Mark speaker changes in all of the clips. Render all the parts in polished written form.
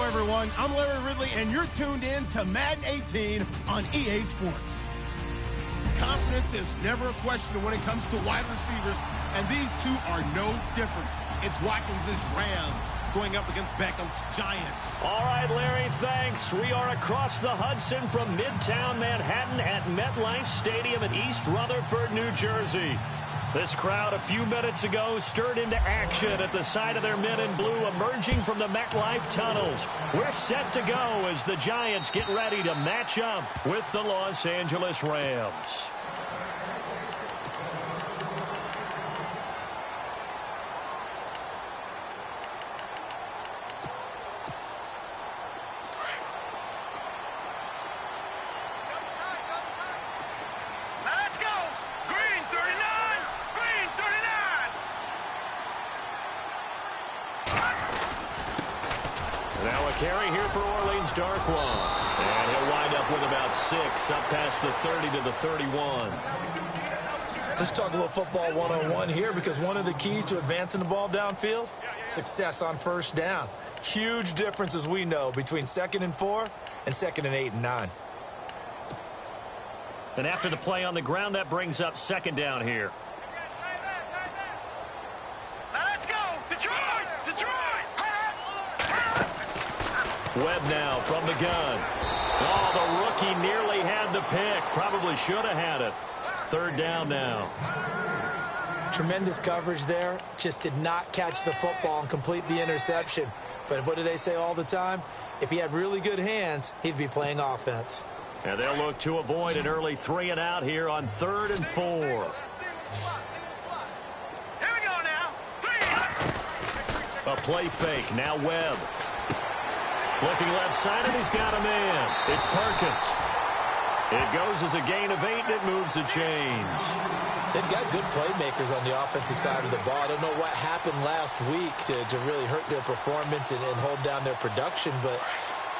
Speaker 1: everyone. I'm Larry Ridley, and you're tuned in to Madden 18 on EA Sports. Confidence is never a question when it comes to wide receivers, and these two are no different. It's Watkins' Rams going up against Beckham's Giants.
Speaker 2: All right, Larry, thanks. We are across the Hudson from Midtown Manhattan at MetLife Stadium in East Rutherford, New Jersey. This crowd a few minutes ago stirred into action at the side of their men in blue emerging from the MetLife tunnels. We're set to go as the Giants get ready to match up with the Los Angeles Rams. Carry here for Orleans Darkwa. And he'll wind up with about 6 up past the 30 to the 31.
Speaker 3: Let's talk a little football 101 here, because one of the keys to advancing the ball downfield, success on first down. Huge difference, as we know, between 2nd and 4 and 2nd and 8 and 9.
Speaker 2: And after the play on the ground, that brings up 2nd down here. Webb now from the gun. Oh, the rookie nearly had the pick. Probably should have had it. 3rd down now.
Speaker 3: Tremendous coverage there. Just did not catch the football and complete the interception. But what do they say all the time? If he had really good hands, he'd be playing offense.
Speaker 2: And they'll look to avoid an early 3 and out here on 3rd and 4.
Speaker 4: Here we go now.
Speaker 2: 3. A play fake. Now Webb. Looking left-sided, he's got a man. It's Perkins. It goes as a gain of 8, and it moves the chains.
Speaker 3: They've got good playmakers on the offensive side of the ball. I don't know what happened last week to really hurt their performance and hold down their production, but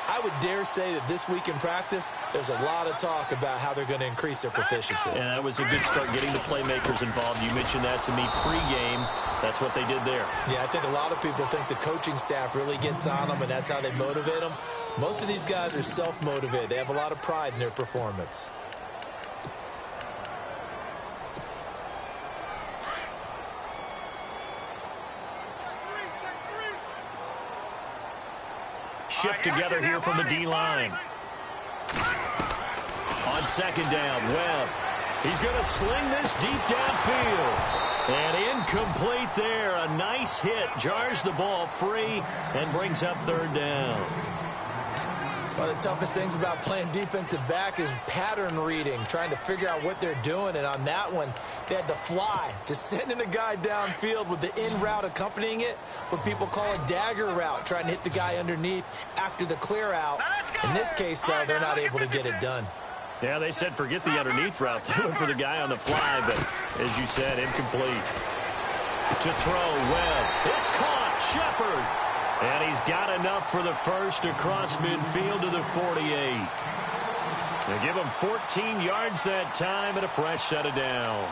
Speaker 3: I would dare say that this week in practice, there's a lot of talk about how they're going to increase their proficiency.
Speaker 2: And that was a good start getting the playmakers involved. You mentioned that to me pregame. That's what they did there.
Speaker 3: Yeah, I think a lot of people think the coaching staff really gets on them, and that's how they motivate them. Most of these guys are self-motivated. They have a lot of pride in their performance.
Speaker 2: Shift together here from the D-line. On 2nd down, Webb. He's going to sling this deep downfield. And incomplete there. A nice hit. Jars the ball free and brings up 3rd down.
Speaker 3: One of the toughest things about playing defensive back is pattern reading, trying to figure out what they're doing. And on that one, they had to fly, just sending a guy downfield with the in route accompanying it, what people call a dagger route, trying to hit the guy underneath after the clear out. In this case, though, they're not able to get it done.
Speaker 2: Yeah, they said forget the underneath route. They went for the guy on the fly, but as you said, incomplete. To throw, Webb. It's caught. Shepard. And he's got enough for the first across midfield to the 48. They give him 14 yards that time and a fresh set of downs.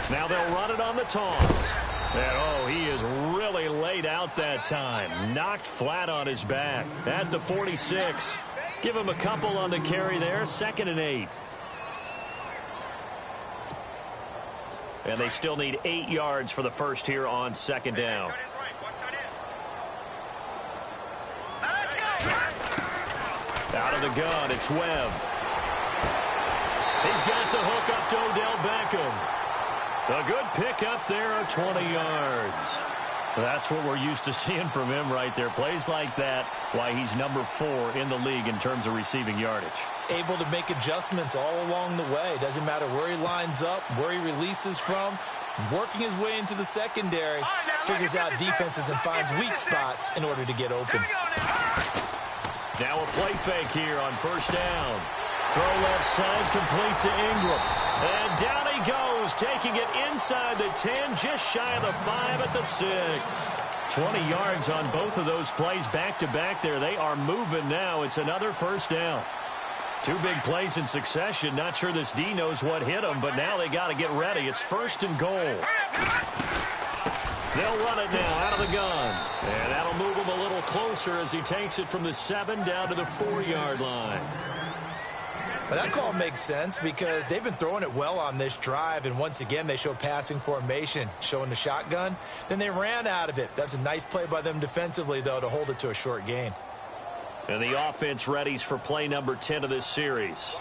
Speaker 2: Now they'll run it on the toss. And, oh, he is really laid out that time. Knocked flat on his back at the 46. Give him a couple on the carry there. 2nd and 8. And they still need 8 yards for the first here on 2nd down. Out of the gun, it's Webb. He's got the hook up to Odell Beckham. A good pick up there, 20 yards. That's what we're used to seeing from him right there. Plays like that, why he's number 4 in the league in terms of receiving yardage.
Speaker 3: Able to make adjustments all along the way. Doesn't matter where he lines up, where he releases from. Working his way into the secondary, figures out defenses and finds weak spots in order to get open.
Speaker 2: Now a play fake here on 1st down. Throw left side, complete to Ingram. And down he goes, taking it inside the 10, just shy of the 5 at the 6. 20 yards on both of those plays back-to-back there. They are moving now. It's another 1st down. Two big plays in succession. Not sure this D knows what hit him, but now they got to get ready. It's 1st and goal. They'll run it now out of the gun. And that'll move him a little closer as he takes it from the 7 down to the 4-yard line.
Speaker 3: But that call makes sense because they've been throwing it well on this drive, and once again they show passing formation, showing the shotgun. Then they ran out of it. That's a nice play by them defensively, though, to hold it to a short gain.
Speaker 2: And the offense readies for play number 10 of this series.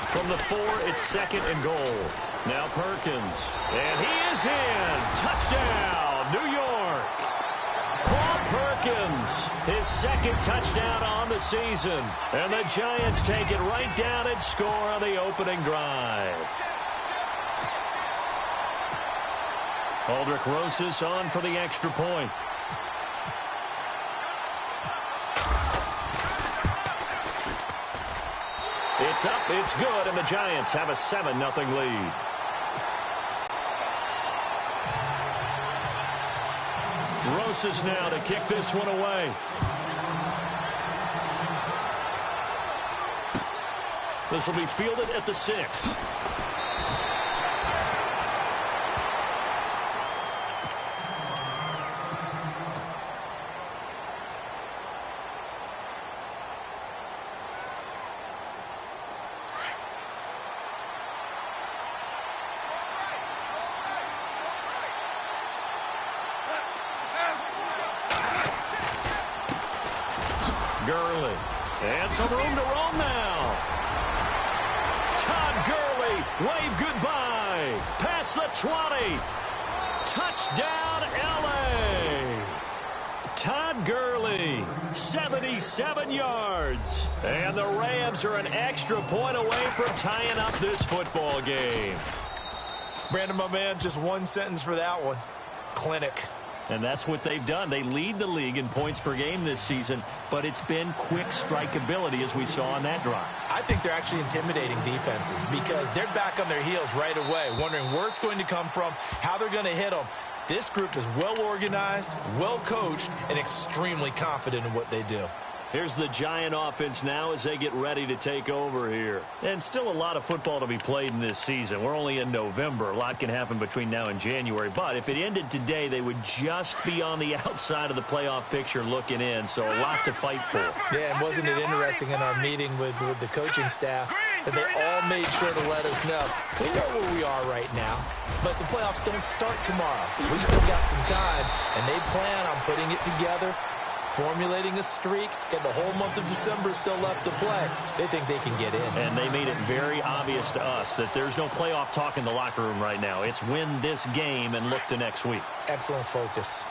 Speaker 2: From the 4, it's 2nd and goal. Now Perkins. And he is in. Touchdown, New York. Paul Perkins, his 2nd touchdown on the season. And the Giants take it right down and score on the opening drive. Aldrick Rosas on for the extra point. It's up, it's good, and the Giants have a 7-0 lead. Rosas now to kick this one away. This will be fielded at the 6. Gurley. And some room to roam now. Todd Gurley, wave goodbye. Past the 20. Touchdown, L.A. Todd Gurley, 77 yards. And the Rams are an extra point away from tying up this football game.
Speaker 3: Brandon, my man, just one sentence for that one. Clinic.
Speaker 2: And that's what they've done. They lead the league in points per game this season, but it's been quick strikeability as we saw on that drive.
Speaker 3: I think they're actually intimidating defenses because they're back on their heels right away, wondering where it's going to come from, how they're going to hit them. This group is well organized, well coached, and extremely confident in what they do.
Speaker 2: Here's the Giant offense now as they get ready to take over here. And still a lot of football to be played in this season. We're only in November. A lot can happen between now and January. But if it ended today, they would just be on the outside of the playoff picture looking in. So a lot to fight for.
Speaker 3: Yeah, and wasn't it interesting in our meeting with the coaching staff that they all made sure to let us know. We know where we are right now, but the playoffs don't start tomorrow. We still got some time, and they plan on putting it together, formulating a streak, and the whole month of December is still left to play. They think they can get in.
Speaker 2: And they made it very obvious to us that there's no playoff talk in the locker room right now. It's win this game and look to next week.
Speaker 3: Excellent focus.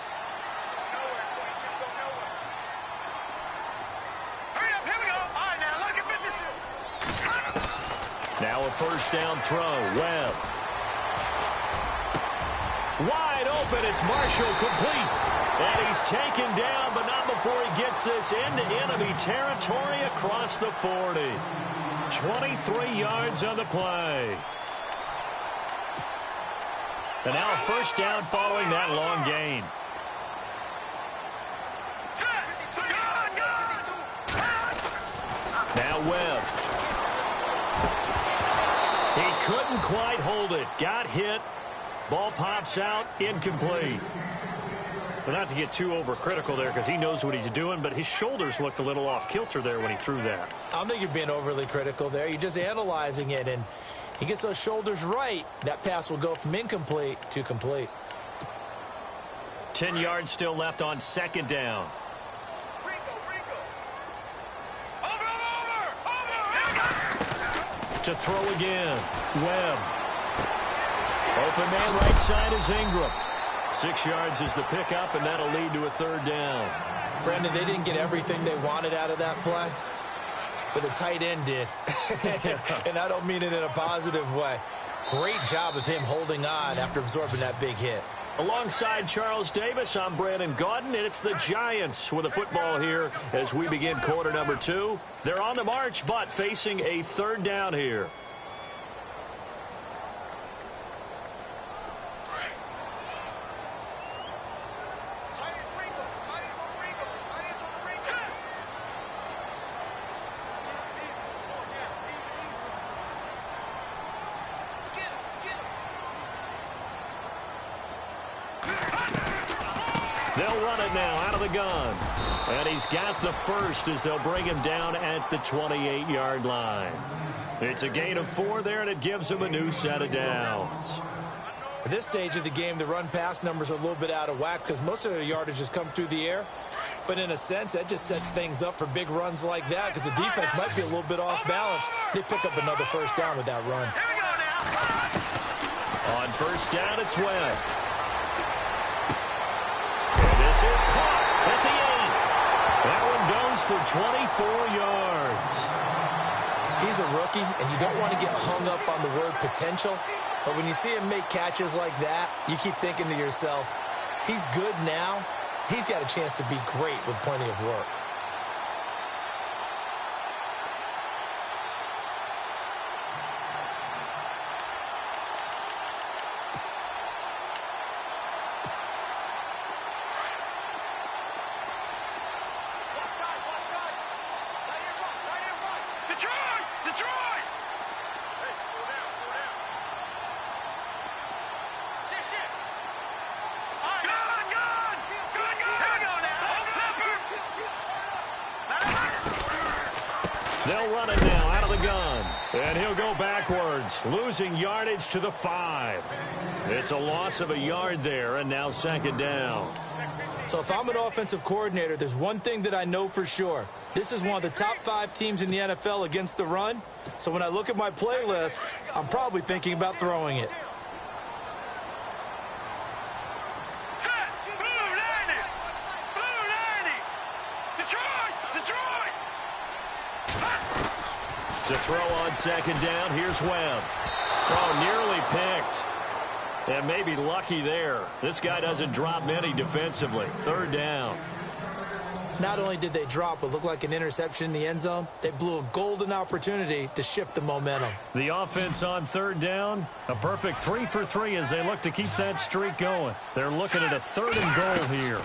Speaker 2: Now a first down throw. Webb. Wide open. It's Marshall complete. And he's taken down, but not before he gets this into enemy territory across the 40. 23 yards on the play. And now a first down following that long gain. Now Webb. He couldn't quite hold it. Got hit. Ball pops out. Incomplete. But not to get too overcritical there because he knows what he's doing, but his shoulders looked a little off kilter there when he threw that.
Speaker 3: I don't think you're being overly critical there. You're just analyzing it, and he gets those shoulders right. That pass will go from incomplete to complete.
Speaker 2: 10 yards still left on second down. To throw again. Webb. Open man right side is Ingram. 6 yards is the pickup, and that'll lead to a third down.
Speaker 3: Brandon, they didn't get everything they wanted out of that play, but the tight end did. And I don't mean it in a positive way. Great job of him holding on after absorbing that big hit.
Speaker 2: Alongside Charles Davis, I'm Brandon Gaudin, and it's the Giants with the football here as we begin quarter number 2. They're on the march, but facing a third down here. They'll run it now out of the gun. And he's got the first as they'll bring him down at the 28-yard line. It's a gain of 4 there, and it gives him a new set of downs.
Speaker 3: At this stage of the game, the run-pass numbers are a little bit out of whack because most of their yardage has come through the air. But in a sense, that just sets things up for big runs like that because the defense might be a little bit off balance. They pick up another first down with that run.
Speaker 2: On first down, it's Webb. And this is caught at the 8. That one goes for 24 yards.
Speaker 3: He's a rookie, and you don't want to get hung up on the word potential. But when you see him make catches like that, you keep thinking to yourself, he's good now. He's got a chance to be great with plenty of work.
Speaker 2: They'll run it now out of the gun. And he'll go backwards, losing yardage to the 5. It's a loss of a yard there, and now second down.
Speaker 3: So if I'm an offensive coordinator, there's one thing that I know for sure. This is one of the top 5 teams in the NFL against the run. So when I look at my playlist, I'm probably thinking about throwing it.
Speaker 2: To throw on second down, here's Webb. Oh, nearly picked. And maybe lucky there. This guy doesn't drop many defensively. Third down.
Speaker 3: Not only did they drop what looked like an interception in the end zone, they blew a golden opportunity to shift the momentum.
Speaker 2: The offense on third down, a perfect 3 for 3 as they look to keep that streak going. They're looking at a 3rd and goal here.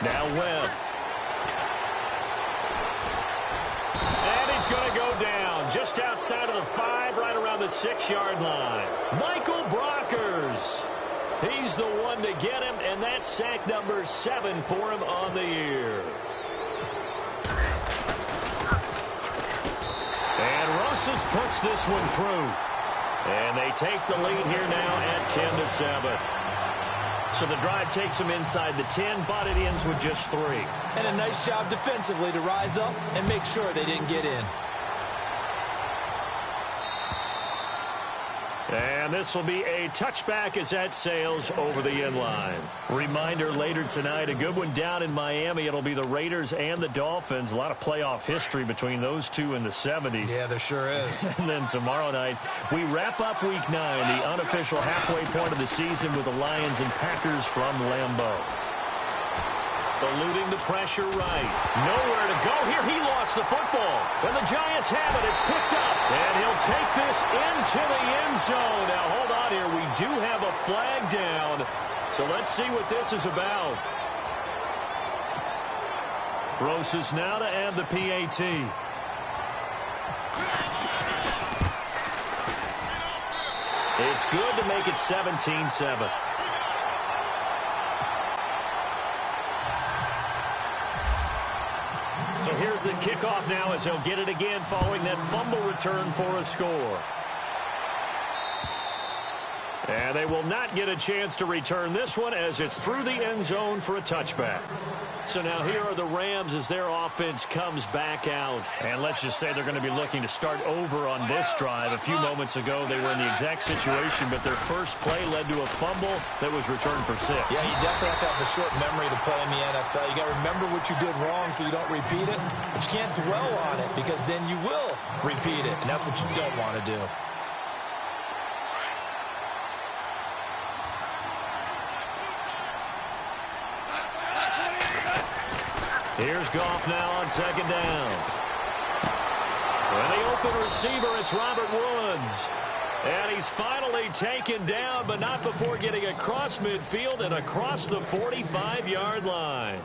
Speaker 2: Now Webb. And he's going to go down just outside of the 5, right around the 6-yard line. Michael Brockers. He's the one to get him, and that's sack number 7 for him on the year. And Rosas puts this one through. And they take the lead here now at 10-7. So the drive takes them inside the 10, but it ends with just 3.
Speaker 3: And a nice job defensively to rise up and make sure they didn't get in.
Speaker 2: And this will be a touchback as that sails over the end line. Reminder later tonight, a good one down in Miami. It'll be the Raiders and the Dolphins. A lot of playoff history between those two in the 70s.
Speaker 3: Yeah, there sure is.
Speaker 2: And then tomorrow night, we wrap up Week 9, the unofficial halfway point of the season with the Lions and Packers from Lambeau. Eluding the pressure right. Nowhere to go here. He lost the football. And the Giants have it. It's picked up. And he'll take this into the end zone. Now, hold on here. We do have a flag down. So let's see what this is about. Rosas now to add the PAT. It's good to make it 17-7. So here's the kickoff now as they'll get it again following that fumble return for a score. And they will not get a chance to return this one as it's through the end zone for a touchback. So now here are the Rams as their offense comes back out. And let's just say they're going to be looking to start over on this drive. A few moments ago, they were in the exact situation, but their first play led to a fumble that was returned for 6.
Speaker 3: Yeah, you definitely have to have a short memory to play in the NFL. You got to remember what you did wrong so you don't repeat it. But you can't dwell on it because then you will repeat it, and that's what you don't want to do.
Speaker 2: Here's Goff now on second down. And the open receiver, it's Robert Woods. And he's finally taken down, but not before getting across midfield and across the 45-yard line.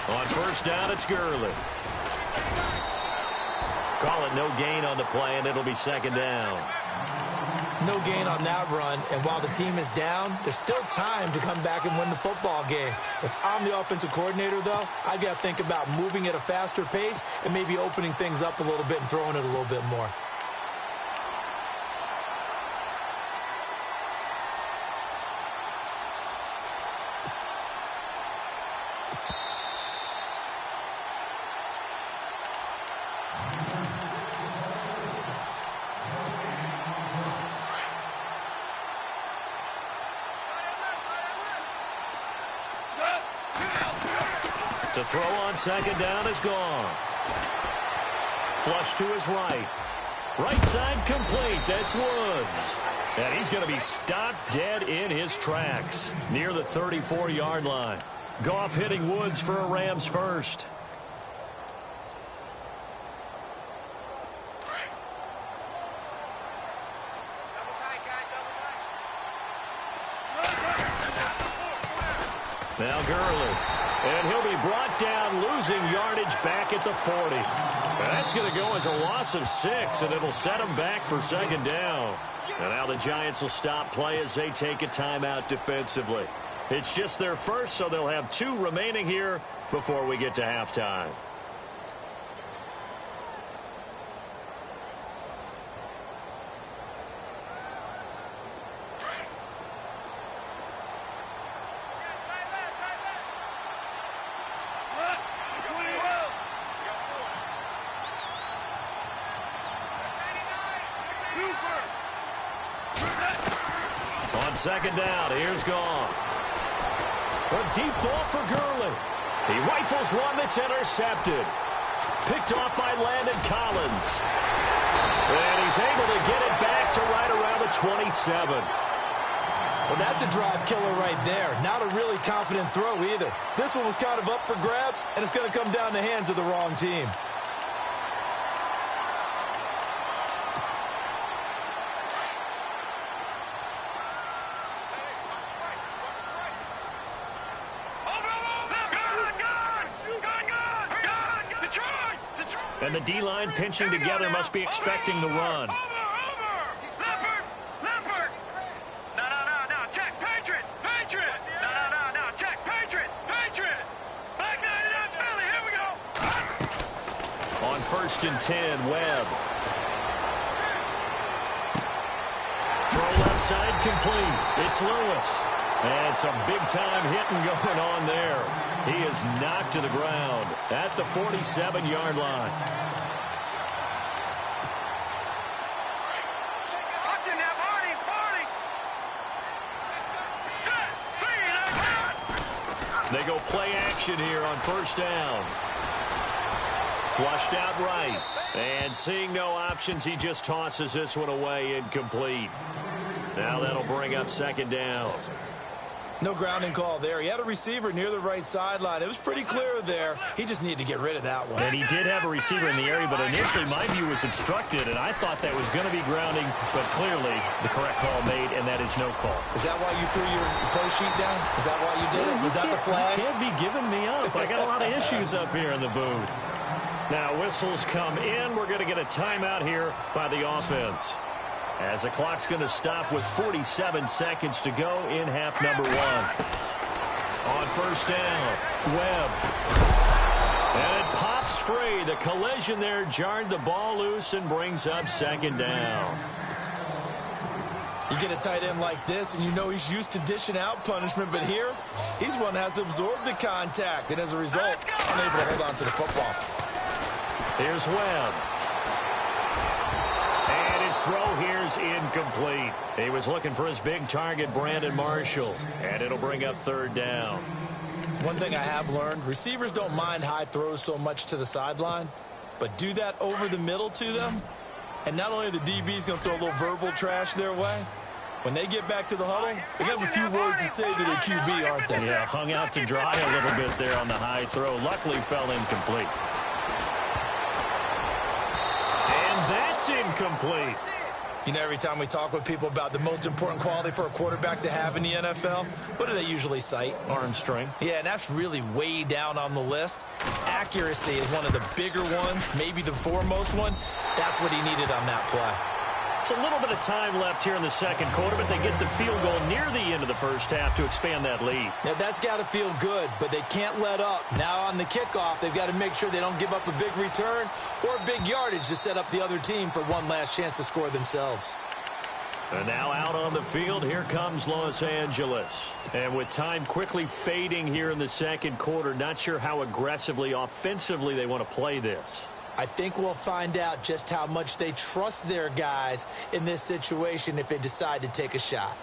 Speaker 2: On first down, it's Gurley. Call it no gain on the play, and it'll be second down.
Speaker 3: No gain on that run, and while the team is down, there's still time to come back and win the football game. If I'm the offensive coordinator, though, I've got to think about moving at a faster pace and maybe opening things up a little bit and throwing it a little bit more.
Speaker 2: To throw on second down is Goff. Flush to his right. Right side complete. That's Woods. And he's going to be stopped dead in his tracks near the 34-yard line. Goff hitting Woods for a Rams first. Now Gurley. And he'll be brought down, losing yardage back at the 40. That's going to go as a loss of 6, and it'll set him back for second down. And now the Giants will stop play as they take a timeout defensively. It's just their first, so they'll have 2 remaining here before we get to halftime. Second down, here's Goff. A deep ball for Gurley. He rifles one that's intercepted. Picked off by Landon Collins. And he's able to get it back to right around the 27.
Speaker 3: Well, that's a drive killer right there. Not a really confident throw either. This one was kind of up for grabs, and it's going to come down the hands of the wrong team.
Speaker 2: And the D-line pinching together must be expecting the run. On first and 10, Webb. Throw left side complete. It's Lewis. And some big-time hitting going on there. He is knocked to the ground at the 47-yard line. They go play action here on first down. Flushed out right. And seeing no options, he just tosses this one away incomplete. Now that'll bring up second down.
Speaker 3: No grounding call there. He had a receiver near the right sideline. It was pretty clear there. He just needed to get rid of that one.
Speaker 2: And he did have a receiver in the area, but initially my view was obstructed, and I thought that was going to be grounding, but clearly the correct call made, and that is no call.
Speaker 3: Is that why you threw your play sheet down? Is that why you did it? Was that the flag?
Speaker 2: You can't be giving me up. I got a lot of issues up here in the booth. Now whistles come in. We're going to get a timeout here by the offense, as the clock's going to stop with 47 seconds to go in half number 1. On first down, Webb. And it pops free. The collision there jarred the ball loose and brings up second down.
Speaker 3: You get a tight end like this, and you know he's used to dishing out punishment, but here, he's one that has to absorb the contact, and as a result, unable to hold on to the football.
Speaker 2: Here's Webb. His throw here's incomplete. He was looking for his big target, Brandon Marshall, and it'll bring up third down.
Speaker 3: One thing I have learned, receivers don't mind high throws so much to the sideline, but do that over the middle to them, and not only are the DBs going to throw a little verbal trash their way, when they get back to the huddle, they have a few words to say to their QB, aren't they?
Speaker 2: Yeah, hung out to dry a little bit there on the high throw. Luckily fell incomplete. That's incomplete.
Speaker 3: You know, every time we talk with people about the most important quality for a quarterback to have in the NFL, what do they usually cite?
Speaker 2: Arm strength.
Speaker 3: Yeah, and that's really way down on the list. Accuracy is one of the bigger ones, maybe the foremost one. That's what he needed on that play.
Speaker 2: It's a little bit of time left here in the second quarter, but they get the field goal near the end of the first half to expand that lead.
Speaker 3: Now, that's got to feel good, but they can't let up. Now on the kickoff, they've got to make sure they don't give up a big return or big yardage to set up the other team for one last chance to score themselves.
Speaker 2: And now out on the field, here comes Los Angeles. And with time quickly fading here in the second quarter, not sure how aggressively, offensively they want to play this.
Speaker 3: I think we'll find out just how much they trust their guys in this situation if they decide to take a shot.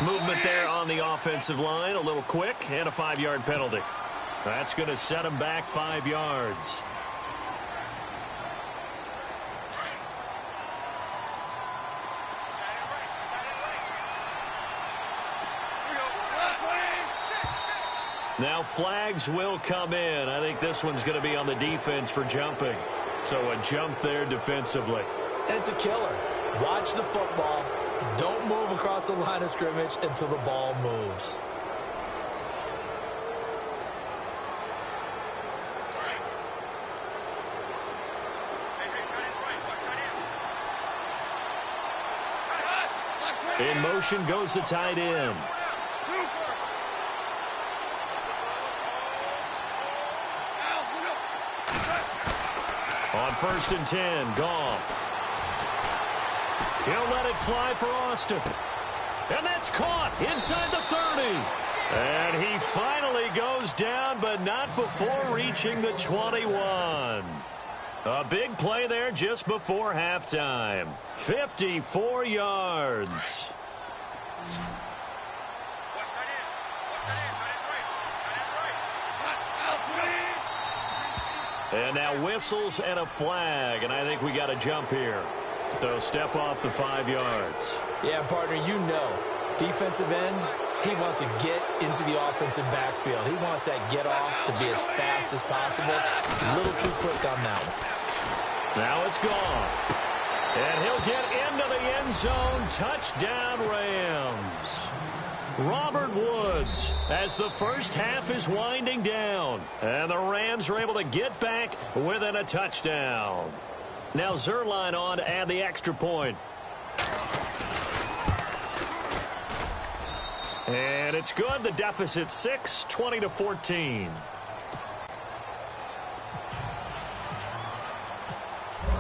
Speaker 2: Movement there on the offensive line, a little quick, and a 5-yard penalty. That's going to set them back 5 yards. Now flags will come in. I think this one's going to be on the defense for jumping. So a jump there defensively.
Speaker 3: And it's a killer. Watch the football. Don't move across the line of scrimmage until the ball moves.
Speaker 2: In motion goes the tight end. On 1st and 10, Goff. He'll let it fly for Austin. And that's caught inside the 30. And he finally goes down, but not before reaching the 21. A big play there just before halftime. 54 yards. And now whistles and a flag, and I think we got a jump here. So step off the 5 yards.
Speaker 3: Yeah, partner, you know, defensive end, he wants to get into the offensive backfield. He wants that get off to be as fast as possible. A little too quick on that one.
Speaker 2: Now it's gone. And he'll get into the end zone. Touchdown, Rams. Robert Woods as the first half is winding down. And the Rams are able to get back within a touchdown. Now Zuerlein on to add the extra point. And it's good. The deficit 6, 20-14.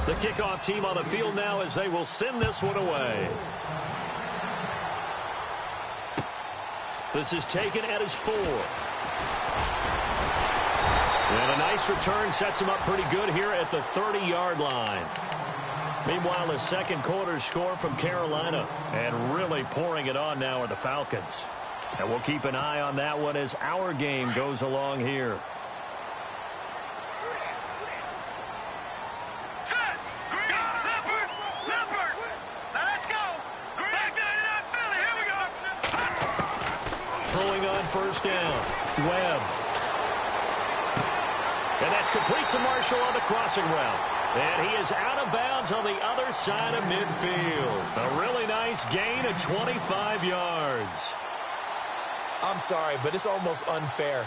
Speaker 2: The kickoff team on the field now as they will send this one away. This is taken at his 4. And a nice return sets him up pretty good here at the 30-yard line. Meanwhile, the second quarter score from Carolina. And really pouring it on now are the Falcons. And we'll keep an eye on that one as our game goes along here. Throwing on first down. Webb. And that's complete to Marshall on the crossing route. And he is out of bounds on the other side of midfield. A really nice gain of 25 yards.
Speaker 3: I'm sorry, but it's almost unfair.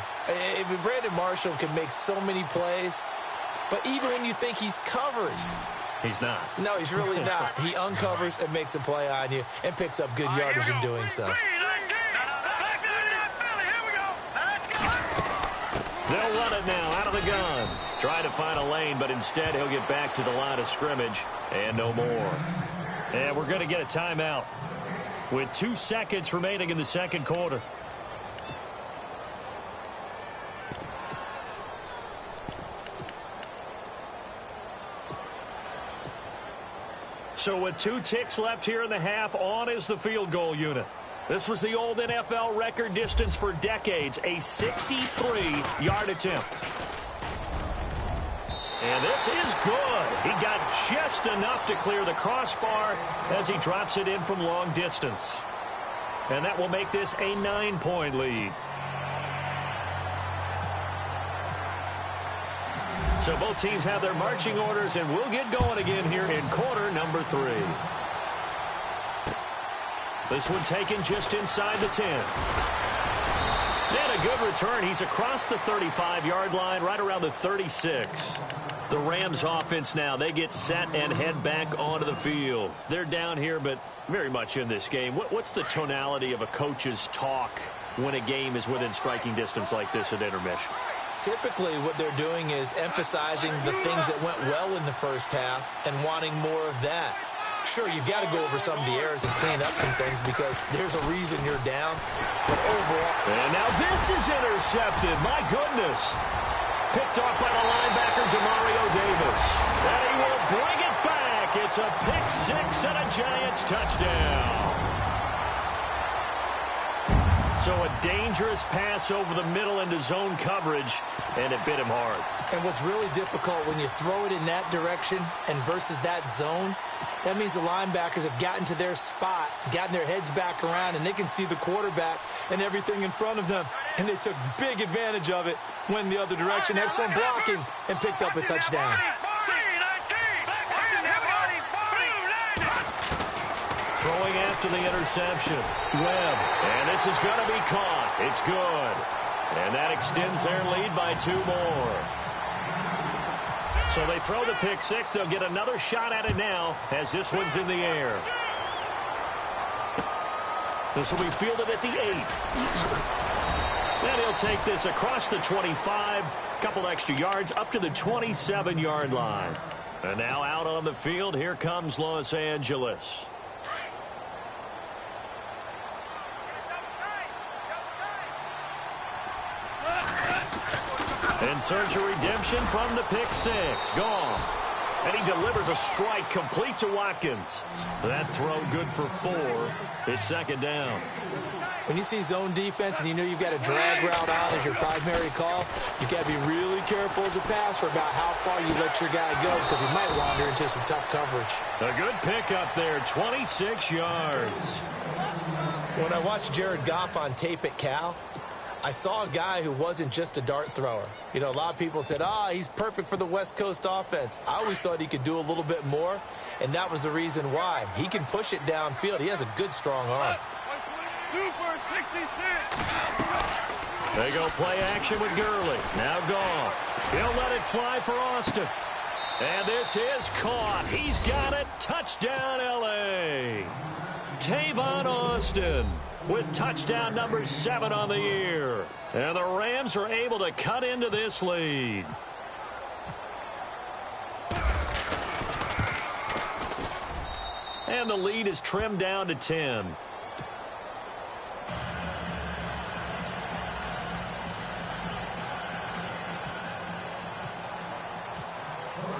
Speaker 3: Brandon Marshall can make so many plays, but even when you think he's covered,
Speaker 2: he's not.
Speaker 3: No, he's really not. He uncovers and makes a play on you and picks up good yardage in doing so.
Speaker 2: They'll run it now out of the gun. Trying to find a lane, but instead he'll get back to the line of scrimmage and no more. And we're going to get a timeout with 2 seconds remaining in the second quarter. So with 2 ticks left here in the half, on is the field goal unit. This was the old NFL record distance for decades, a 63-yard attempt. And this is good. He got just enough to clear the crossbar as he drops it in from long distance. And that will make this a 9-point lead. So both teams have their marching orders, and we'll get going again here in quarter number 3. This one taken just inside the 10. And a good return. He's across the 35-yard line, right around the 36. The Rams offense now, they get set and head back onto the field. They're down here, but very much in this game. What's the tonality of a coach's talk when a game is within striking distance like this at intermission?
Speaker 3: Typically, what they're doing is emphasizing the things that went well in the first half and wanting more of that. Sure, you've got to go over some of the errors and clean up some things because there's a reason you're down. But overall...
Speaker 2: And now this is intercepted. My goodness. Picked off by the linebacker, Demario Davis. And he will bring it back. It's a pick six and a Giants touchdown. So a dangerous pass over the middle into zone coverage, and it bit him hard.
Speaker 3: And what's really difficult when you throw it in that direction and versus that zone, that means the linebackers have gotten to their spot, gotten their heads back around, and they can see the quarterback and everything in front of them. And they took big advantage of it, went the other direction, excellent blocking, and picked up a touchdown.
Speaker 2: Throwing after the interception. Webb. And this is going to be caught. It's good. And that extends their lead by 2 more. So they throw the pick six. They'll get another shot at it now as this one's in the air. This will be fielded at the 8. And he'll take this across the 25. Couple extra yards up to the 27-yard line. And now out on the field, here comes Los Angeles. In search of redemption from the pick six. Goff. And he delivers a strike complete to Watkins. That throw good for 4. It's second down.
Speaker 3: When you see zone defense and you know you've got a drag route on as your primary call, you've got to be really careful as a passer about how far you let your guy go because he might wander into some tough coverage.
Speaker 2: A good pick up there, 26 yards.
Speaker 3: When I watched Jared Goff on tape at Cal, I saw a guy who wasn't just a dart thrower. You know, a lot of people said, he's perfect for the West Coast offense. I always thought he could do a little bit more, and that was the reason why. He can push it downfield. He has a good, strong arm.
Speaker 2: They go play action with Gurley. Now Goff. He'll let it fly for Austin. And this is caught. He's got it. Touchdown, L.A. Tavon Austin with touchdown number 7 on the year. And the Rams are able to cut into this lead. And the lead is trimmed down to 10.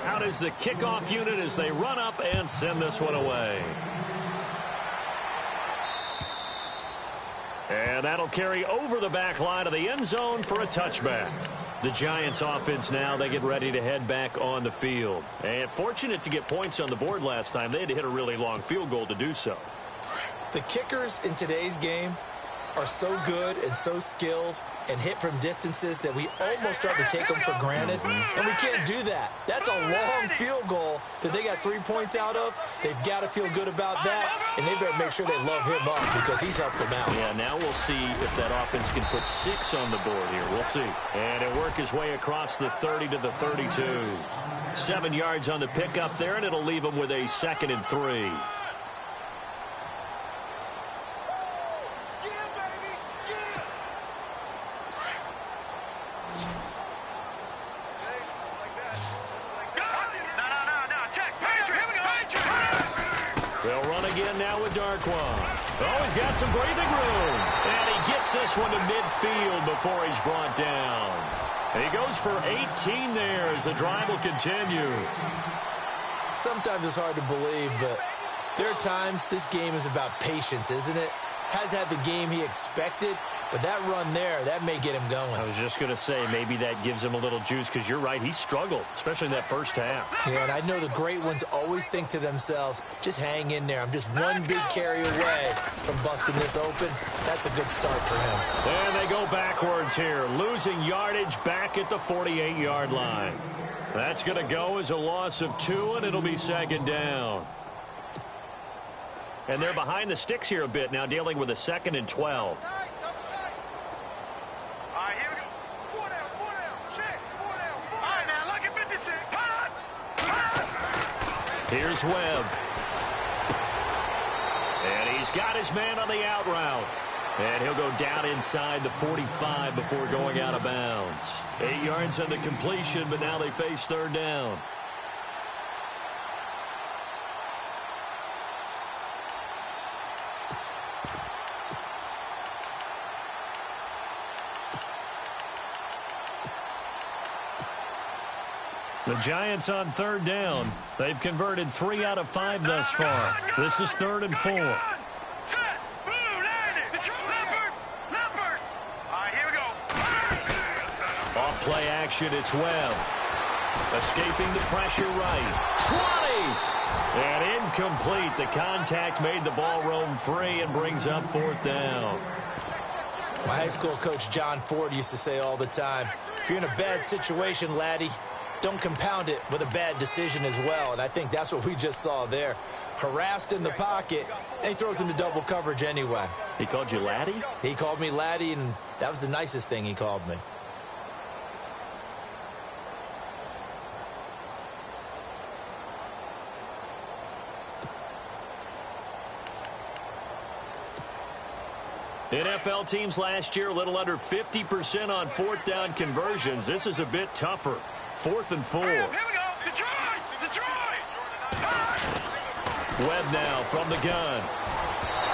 Speaker 2: Out is the kickoff unit as they run up and send this one away. And that'll carry over the back line of the end zone for a touchback. The Giants offense now, they get ready to head back on the field. And fortunate to get points on the board last time. They had to hit a really long field goal to do so.
Speaker 3: The kickers in today's game are so good and so skilled and hit from distances that we almost start to take them for granted. And we can't do that. That's a long field goal that they got 3 points out of. They've got to feel good about that, and they better make sure they love him up because he's helped them out.
Speaker 2: Yeah, now we'll see if that offense can put 6 on the board here. We'll see. And he'll work his way across the 30 to the 32. 7 yards on the pickup there, and it'll leave him with a 2nd and 3. They'll run again now with Darkwa. Oh, he's got some breathing room. And he gets this one to midfield before he's brought down. And he goes for 18 there as the drive will continue.
Speaker 3: Sometimes it's hard to believe, but there are times this game is about patience, isn't it? Has had the game he expected, but that run there, that may get him going.
Speaker 2: I was just going to say, maybe that gives him a little juice, because you're right, he struggled, especially in that first half.
Speaker 3: Yeah, and I know the great ones always think to themselves, just hang in there. I'm just one big carry away from busting this open. That's a good start for him.
Speaker 2: And they go backwards here, losing yardage back at the 48-yard line. That's going to go as a loss of 2, and it'll be second down. And they're behind the sticks here a bit now, dealing with a 2nd and 12. Here's Webb. And he's got his man on the out route. And he'll go down inside the 45 before going out of bounds. 8 yards on the completion, but now they face third down. The Giants on third down. They've converted 3 out of 5 thus far. This is 3rd and 4. Off play action, it's Webb. Escaping the pressure right. 20! And incomplete. The contact made the ball roam free and brings up 4th down.
Speaker 3: My high school coach John Ford used to say all the time, if you're in a bad situation, laddie, don't compound it with a bad decision as well. And I think that's what we just saw there. Harassed in the pocket, and he throws into double coverage anyway.
Speaker 2: He called you laddie?
Speaker 3: He called me laddie, and that was the nicest thing he called me.
Speaker 2: NFL teams last year a little under 50% on 4th down conversions. This is a bit tougher. 4th and 4.
Speaker 4: Here we go. Detroit!
Speaker 2: Webb now from the gun.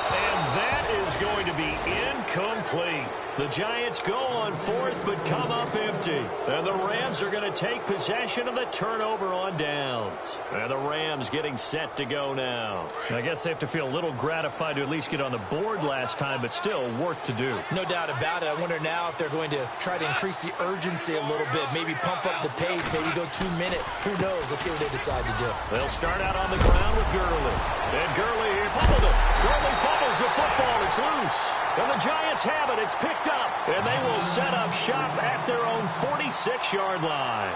Speaker 2: And that is going to be incomplete. The Giants go on 4th but come up empty. And the Rams are going to take possession of the turnover on downs. And the Rams getting set to go now. I guess they have to feel a little gratified to at least get on the board last time, but still work to do.
Speaker 3: No doubt about it. I wonder now if they're going to try to increase the urgency a little bit, maybe pump up the pace, maybe go 2 minute. Who knows? Let's see what they decide to do.
Speaker 2: They'll start out on the ground with Gurley. And Gurley fumbled it. Gurley fumbles the football. It's loose. And the Giants have it. It's picked up. And they will set up shop at their own 46-yard line.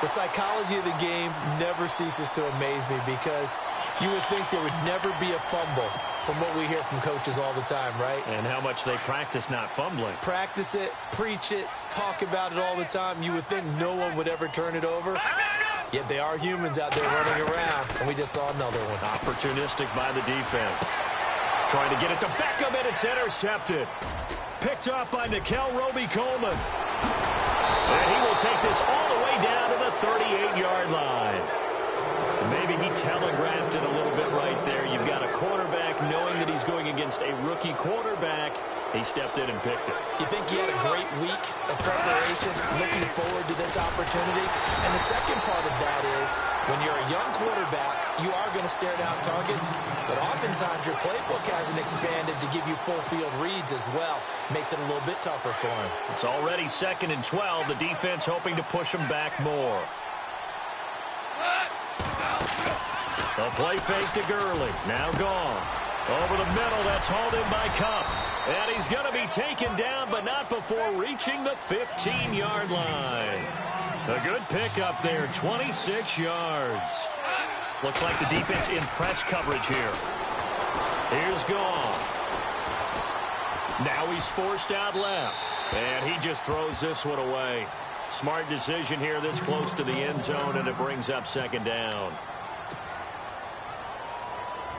Speaker 3: The psychology of the game never ceases to amaze me, because you would think there would never be a fumble from what we hear from coaches all the time, right?
Speaker 2: And how much they practice not fumbling.
Speaker 3: Practice it, preach it, talk about it all the time. You would think no one would ever turn it over. Yet they are humans out there running around, and we just saw another one.
Speaker 2: Opportunistic by the defense. Trying to get it to Beckham, and it's intercepted. Picked up by Nickel Roby-Coleman. And he will take this all the way down to the 38-yard line. Maybe he telegraphed it a little bit right there. You've got a quarterback knowing that he's going against a rookie quarterback. He stepped in and picked it.
Speaker 3: You think he had a great week of preparation, looking forward to this opportunity? And the second part of that is, when you're a young quarterback, you are going to stare down targets, but oftentimes your playbook hasn't expanded to give you full field reads as well. Makes it a little bit tougher for him.
Speaker 2: It's already 2nd and 12. The defense hoping to push him back more. A play fake to Gurley. Now gone. Over the middle, that's hauled in by Kupp. And he's going to be taken down, but not before reaching the 15-yard line. A good pickup there, 26 yards. Looks like the defense in press coverage here. Here's Goff. Now he's forced out left. And he just throws this one away. Smart decision here this close to the end zone, and it brings up 2nd down.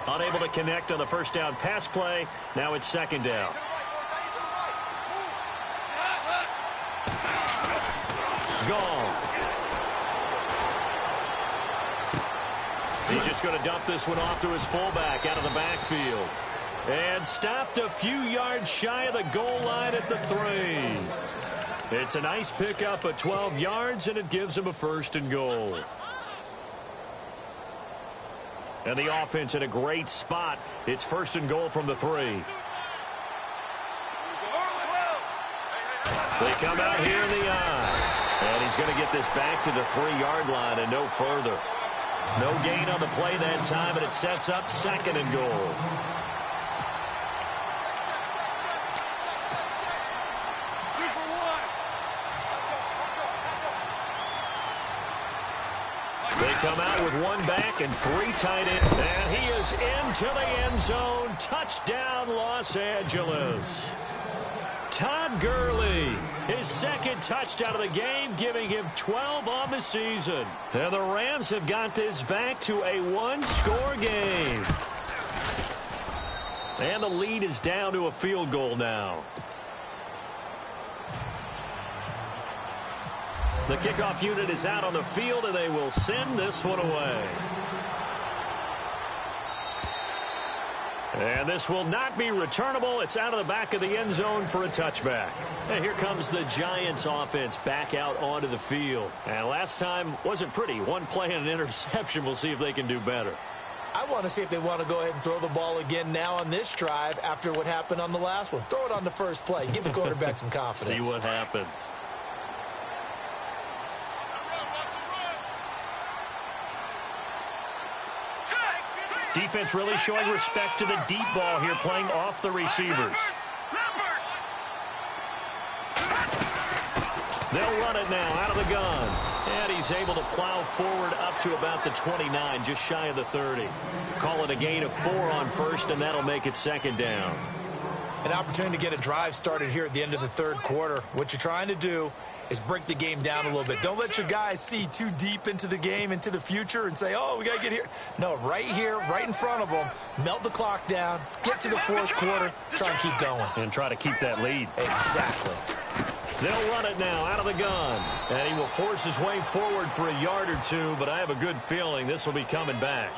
Speaker 2: Unable to connect on the first down pass play. Now it's 2nd down. Goff. He's just going to dump this one off to his fullback out of the backfield. And stopped a few yards shy of the goal line at the 3. It's a nice pickup of 12 yards, and it gives him a 1st and goal. And the offense in a great spot. It's 1st and goal from the 3. They come out here in the eye. And he's going to get this back to the 3-yard line and no further. No gain on the play that time, and it sets up 2nd and goal. They come out with 1 back and 3 tight ends. And he is into the end zone. Touchdown, Los Angeles. Todd Gurley, his 2nd touchdown of the game, giving him 12 on the season. And the Rams have got this back to a 1-score game. And the lead is down to a field goal now. The kickoff unit is out on the field, and they will send this one away. And this will not be returnable. It's out of the back of the end zone for a touchback. And here comes the Giants offense back out onto the field. And last time wasn't pretty. 1 play and an interception. We'll see if they can do better.
Speaker 3: I want to see if they want to go ahead and throw the ball again now on this drive after what happened on the last one. Throw it on the first play. Give the quarterback some confidence.
Speaker 2: See what happens. Defense really showing respect to the deep ball here, playing off the receivers. They'll run it now out of the gun. And he's able to plow forward up to about the 29, just shy of the 30. Call it a gain of 4 on first, and that'll make it 2nd down.
Speaker 3: An opportunity to get a drive started here at the end of the 3rd quarter. What you're trying to do is break the game down a little bit. Don't let your guys see too deep into the game, into the future, and say, oh, we got to get here. No, right here, right in front of them, melt the clock down, get to the 4th quarter, try and keep going.
Speaker 2: And try to keep that lead.
Speaker 3: Exactly.
Speaker 2: They'll run it now out of the gun. And he will force his way forward for a yard or 2, but I have a good feeling this will be coming back.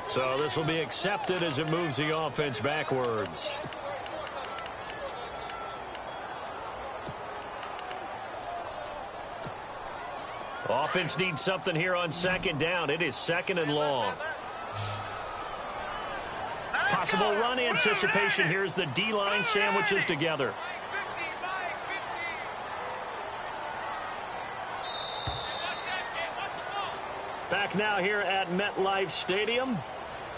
Speaker 2: So this will be accepted as it moves the offense backwards. Offense needs something here on 2nd down. It is 2nd and long. Possible run anticipation here as the D-line sandwiches together. Back now here at MetLife Stadium.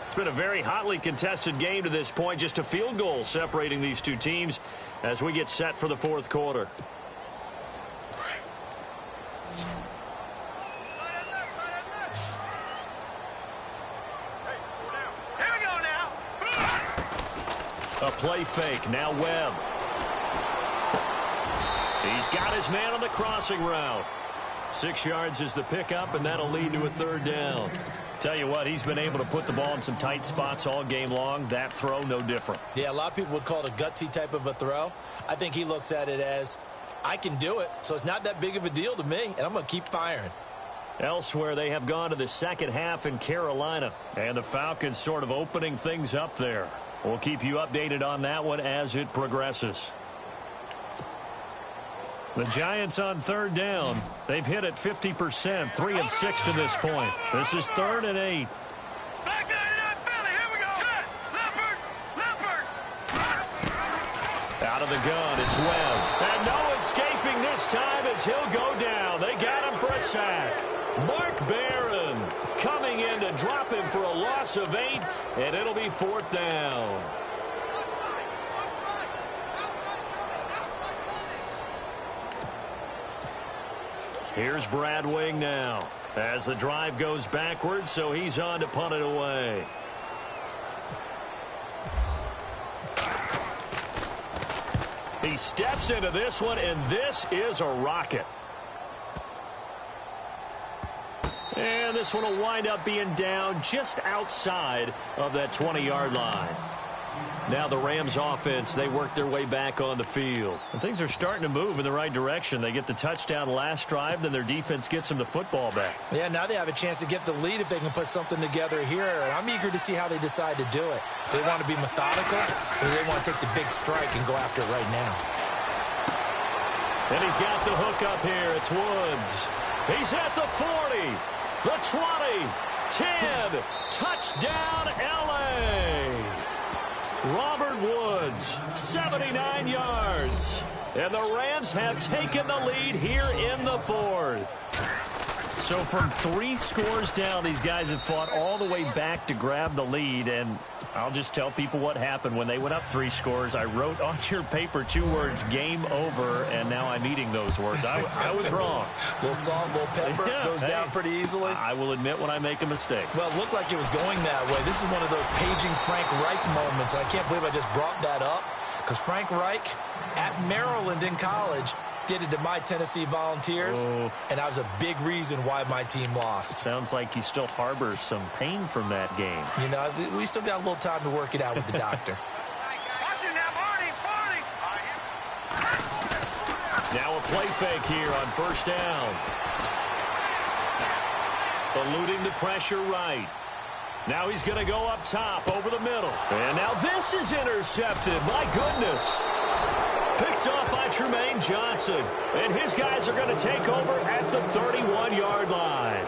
Speaker 2: It's been a very hotly contested game to this point. Just a field goal separating these 2 teams as we get set for the 4th quarter. A play fake. Now Webb. He's got his man on the crossing route. 6 yards is the pickup, and that'll lead to a 3rd down. Tell you what, he's been able to put the ball in some tight spots all game long. That throw, no different.
Speaker 3: Yeah, a lot of people would call it a gutsy type of a throw. I think he looks at it as, I can do it, so it's not that big of a deal to me, and I'm going to keep firing.
Speaker 2: Elsewhere, they have gone to the 2nd half in Carolina, and the Falcons sort of opening things up there. We'll keep you updated on that one as it progresses. The Giants on 3rd down. They've hit it 50%, 3 of 6 to this point. This is 3rd and 8.
Speaker 4: Back there, Philly, here we go. Set, Leopard.
Speaker 2: Out of the gun, it's Webb. And no escaping this time as he'll go down. They got him for a sack. Mark Barron coming in to drop him for a loss of 8, and it'll be 4th down. Here's Brad Wing now as the drive goes backwards, so he's on to punt it away. He steps into this one, and this is a rocket. And this one will wind up being down just outside of that 20-yard line. Now the Rams offense, they work their way back on the field. And things are starting to move in the right direction. They get the touchdown last drive, then their defense gets them the football back.
Speaker 3: Yeah, now they have a chance to get the lead if they can put something together here. And I'm eager to see how they decide to do it. They want to be methodical, or they want to take the big strike and go after it right now.
Speaker 2: And he's got the hook up here. It's Woods. He's at the 40, the 20, 10. Touchdown, L.A. Robert Woods, 79 yards. And the Rams have taken the lead here in the fourth. So from 3 scores down, these guys have fought all the way back to grab the lead. And I'll just tell people what happened when they went up 3 scores. I wrote on your paper 2 words, game over, and now I'm eating those words. I was wrong.
Speaker 3: Little salt, little pepper, goes down pretty easily.
Speaker 2: I will admit when I make a mistake.
Speaker 3: Well, it looked like it was going that way. This is one of those paging Frank Reich moments, and I can't believe I just brought that up, because Frank Reich at Maryland in college did it to my Tennessee Volunteers, and that was a big reason why my team lost.
Speaker 2: Sounds like he still harbors some pain from that game.
Speaker 3: You know, we still got a little time to work it out with the doctor.
Speaker 4: Watch it now, Barney.
Speaker 2: Now a play fake here on first down. Eluding the pressure right. Now he's going to go up top over the middle. And now this is intercepted. My goodness. Picked off by Trumaine Johnson. And his guys are going to take over at the 31-yard line.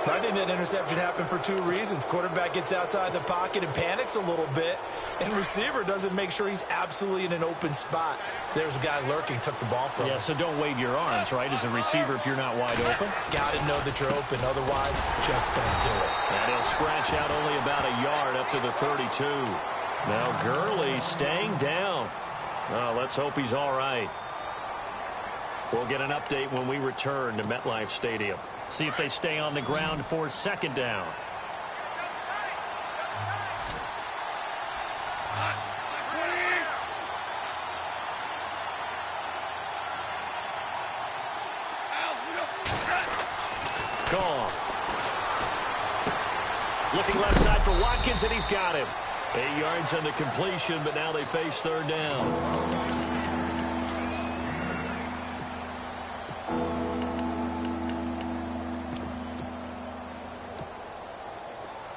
Speaker 3: I think that interception happened for 2 reasons. Quarterback gets outside the pocket and panics a little bit, and receiver doesn't make sure he's absolutely in an open spot. So there's a guy lurking, took the ball from him.
Speaker 2: Yeah, so don't wave your arms, right, as a receiver if you're not wide open.
Speaker 3: Got to know that you're open. Otherwise, just don't do it.
Speaker 2: And he'll scratch out only about a yard up to the 32. Now Gurley staying down. Oh, let's hope he's all right. We'll get an update when we return to MetLife Stadium. See if they stay on the ground for second down. Gone. Looking left side for Watkins, and he's got him. 8 yards on the completion, but now they face third down.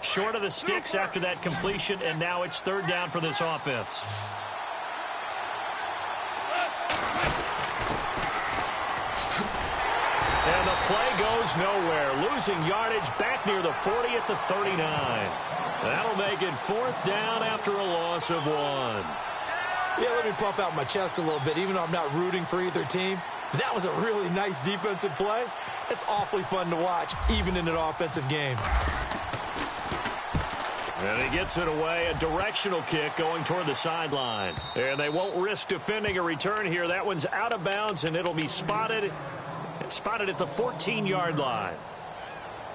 Speaker 2: Short of the sticks after that completion, and now it's third down for this offense. And the play goes nowhere. Losing yardage back near the 40 at the 39. That'll make it fourth down after a loss of 1.
Speaker 3: Yeah, let me puff out my chest a little bit, even though I'm not rooting for either team. That was a really nice defensive play. It's awfully fun to watch, even in an offensive game.
Speaker 2: And he gets it away, a directional kick going toward the sideline. And they won't risk defending a return here. That one's out of bounds, and it'll be spotted at the 14-yard line.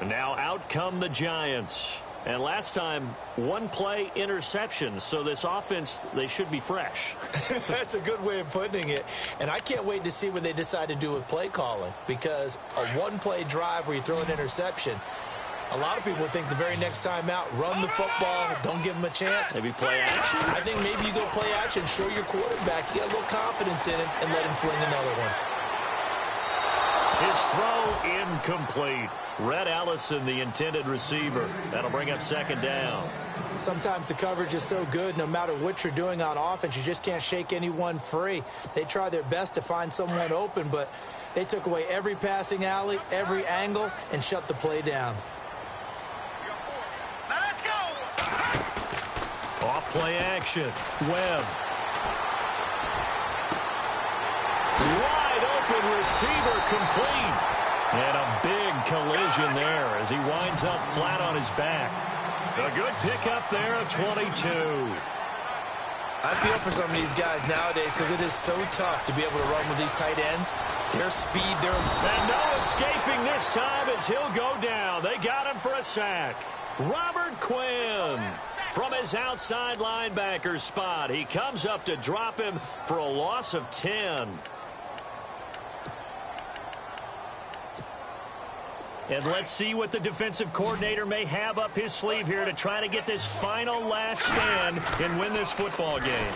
Speaker 2: And now out come the Giants. And last time, 1 play interception. So this offense, they should be fresh.
Speaker 3: That's a good way of putting it. And I can't wait to see what they decide to do with play calling. Because a 1-play drive where you throw an interception, a lot of people think the very next time out, run the football, don't give them a chance.
Speaker 2: Maybe play action.
Speaker 3: I think maybe you go play action, show your quarterback, get a little confidence in him, and let him fling another one.
Speaker 2: His throw incomplete. Rhett Allison, the intended receiver. That'll bring up second down.
Speaker 3: Sometimes the coverage is so good, no matter what you're doing on offense, you just can't shake anyone free. They try their best to find someone open, but they took away every passing alley, every angle, and shut the play down.
Speaker 4: Now let's go.
Speaker 2: Off play action. Webb. Wide open receiver complete. And a big collision there as he winds up flat on his back. A good pickup there at 22.
Speaker 3: I feel for some of these guys nowadays because it is so tough to be able to run with these tight ends. Their speed,
Speaker 2: And no escaping this time as he'll go down. They got him for a sack. Robert Quinn from his outside linebacker spot. He comes up to drop him for a loss of 10. And let's see what the defensive coordinator may have up his sleeve here to try to get this final last stand and win this football game.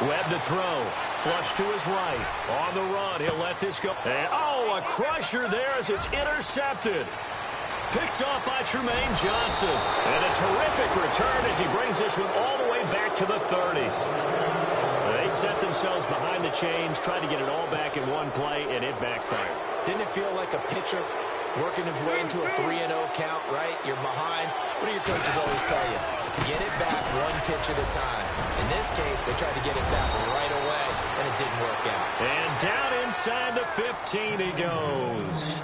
Speaker 2: Webb to throw. Flush to his right. On the run, he'll let this go. And, a crusher there as it's intercepted. Picked off by Trumaine Johnson. And a terrific return as he brings this one all the way back to the 30. They set themselves behind the chains, tried to get it all back in one play, and it backfired.
Speaker 3: Didn't it feel like a pitcher working his way into a 3-0 count, right? You're behind. What do your coaches always tell you? Get it back one pitch at a time. In this case, they tried to get it back right away. and it didn't work out.
Speaker 2: And down inside the 15 he goes.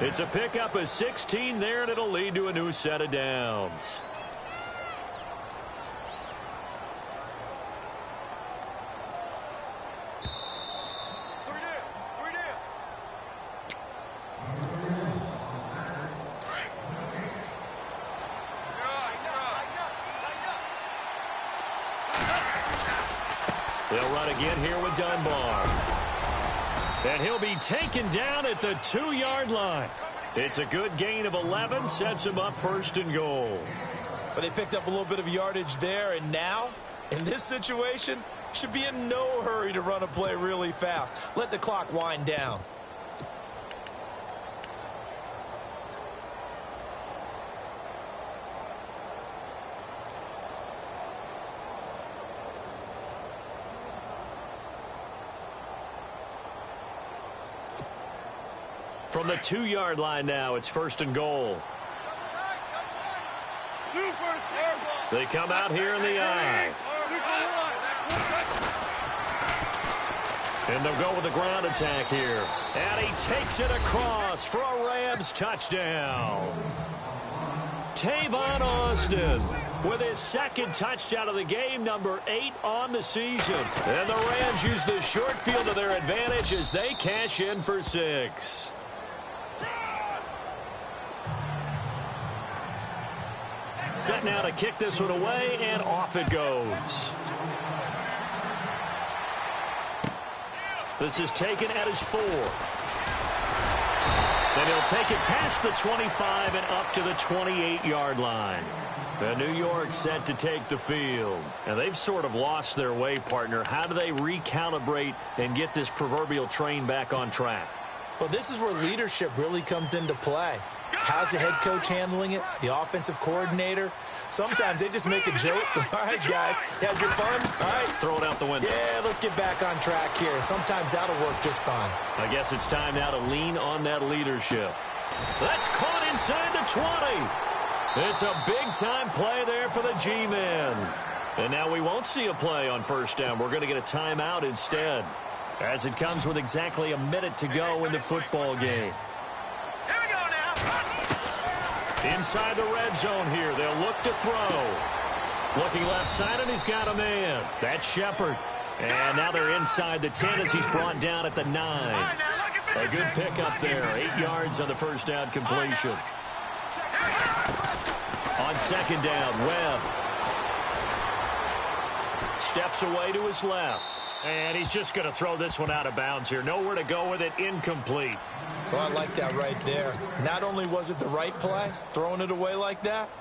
Speaker 2: It's a pickup of 16 there, and it'll lead to a new set of downs. They'll run again here with Dunbar. And he'll be taken down at the 2-yard line. It's a good gain of 11, sets him up first and goal.
Speaker 3: But they picked up a little bit of yardage there, and now, in this situation, should be in no hurry to run a play really fast. Let the clock wind down.
Speaker 2: From the 2-yard line now, it's first and goal. They come out here in the I. And they'll go with the ground attack here. And he takes it across for a Rams touchdown. Tavon Austin with his second touchdown of the game, number 8 on the season. And the Rams use the short field to their advantage as they cash in for 6. Set now to kick this one away, and off it goes. This is taken at his 4. Then he'll take it past the 25 and up to the 28-yard line. And New York set to take the field. And they've sort of lost their way, partner. How do they recalibrate and get this proverbial train back on track?
Speaker 3: Well, this is where leadership really comes into play. How's the head coach handling it? The offensive coordinator? Sometimes they just make a joke. All right, guys, had your fun? All right.
Speaker 2: Throw it out the window.
Speaker 3: Yeah, let's get back on track here. And sometimes that'll work just fine.
Speaker 2: I guess it's time now to lean on that leadership. That's caught inside the 20. It's a big-time play there for the G-men. And now we won't see a play on first down. We're going to get a timeout instead, as it comes with exactly a minute to go in the football game. Inside the red zone here, they'll look to throw. Looking left side, and he's got a man. That's Shepard. And now they're inside the 10 as he's brought down at the 9. A good pickup there. 8 yards on the first down completion. On second down, Webb steps away to his left. And he's just going to throw this one out of bounds here. Nowhere to go with it, incomplete.
Speaker 3: So I like that right there. Not only was it the right play, throwing it away like that,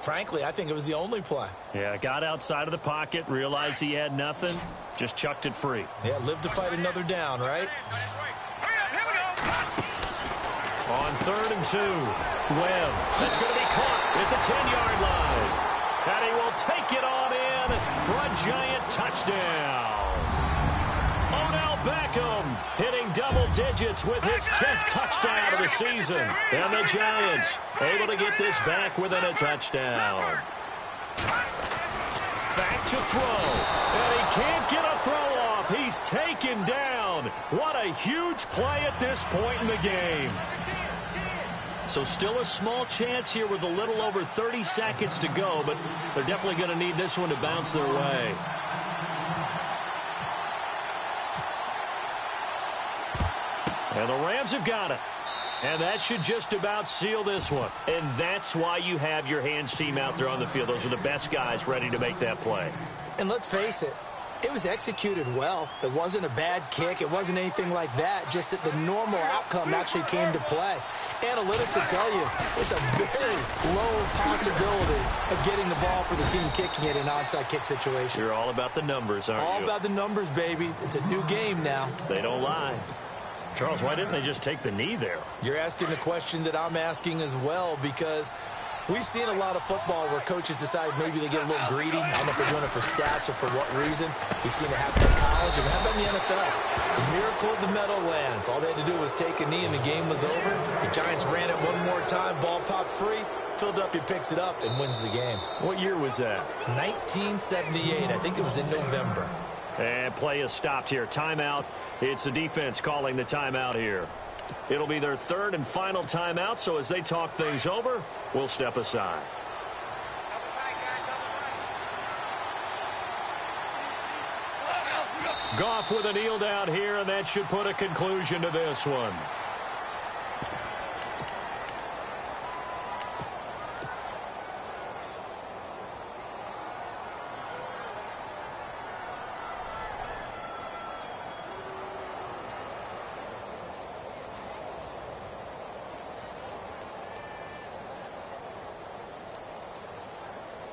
Speaker 3: frankly, I think it was the only play.
Speaker 2: Yeah, got outside of the pocket, realized he had nothing, just chucked it free.
Speaker 3: Yeah, live to fight another down, right?
Speaker 2: On 3rd and 2, Webb. That's going to be caught at the 10-yard line. And he will take it on in for a giant touchdown. Odell Beckham hitting double digits with his 10th touchdown of the season. And the Giants able to get this back within a touchdown. Back to throw. And he can't get a throw off. He's taken down. What a huge play at this point in the game. So still a small chance here with a little over 30 seconds to go, but they're definitely going to need this one to bounce their way. And the Rams have got it. And that should just about seal this one. And that's why you have your hands team out there on the field. Those are the best guys ready to make that play.
Speaker 3: And let's face it, it was executed well. It wasn't a bad kick. It wasn't anything like that. Just that the normal outcome actually came to play. Analytics will tell you it's a very low possibility of getting the ball for the team kicking it in an onside kick situation.
Speaker 2: You're all about the numbers, aren't you?
Speaker 3: All about the numbers, baby. It's a new game now.
Speaker 2: They don't lie. Charles, why didn't they just take the knee there?
Speaker 3: You're asking the question that I'm asking as well, because we've seen a lot of football where coaches decide maybe they get a little greedy. I don't know if they're doing it for stats or for what reason. We've seen it happen in college, and how about in the NFL? The miracle of the Meadowlands. All they had to do was take a knee, and the game was over. The Giants ran it one more time. Ball popped free. Philadelphia picks it up and wins the game.
Speaker 2: What year was that?
Speaker 3: 1978. I think it was in November.
Speaker 2: And play is stopped here. Timeout. It's the defense calling the timeout here. It'll be their third and final timeout, so as they talk things over, we'll step aside. Goff with a kneel down here, and that should put a conclusion to this one.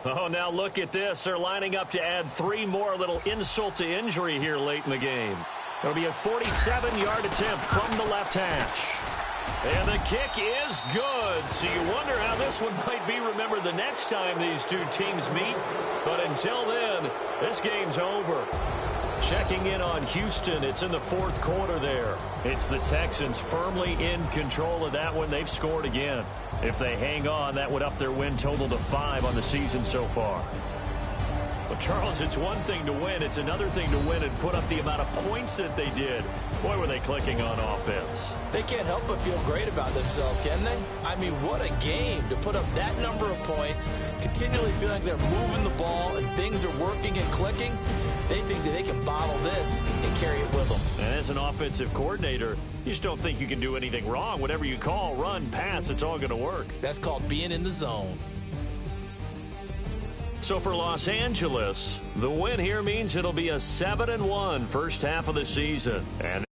Speaker 2: Oh, now look at this. They're lining up to add 3 more, little insult to injury here late in the game. It'll be a 47-yard attempt from the left hash. And the kick is good. So you wonder how this one might be remembered the next time these two teams meet. But until then, this game's over. Checking in on Houston, it's in the 4th quarter there. It's the Texans firmly in control of that one. They've scored again. If they hang on, that would up their win total to 5 on the season so far. But, Charles, it's one thing to win. It's another thing to win and put up the amount of points that they did. Boy, were they clicking on offense.
Speaker 3: They can't help but feel great about themselves, can they? I mean, what a game to put up that number of points, continually feeling like they're moving the ball and things are working and clicking. They think that they can bottle this and carry it with them.
Speaker 2: And as an offensive coordinator, you just don't think you can do anything wrong. Whatever you call, run, pass, it's all going to work.
Speaker 3: That's called being in the zone.
Speaker 2: So for Los Angeles, the win here means it'll be a 7-1 first half of the season. And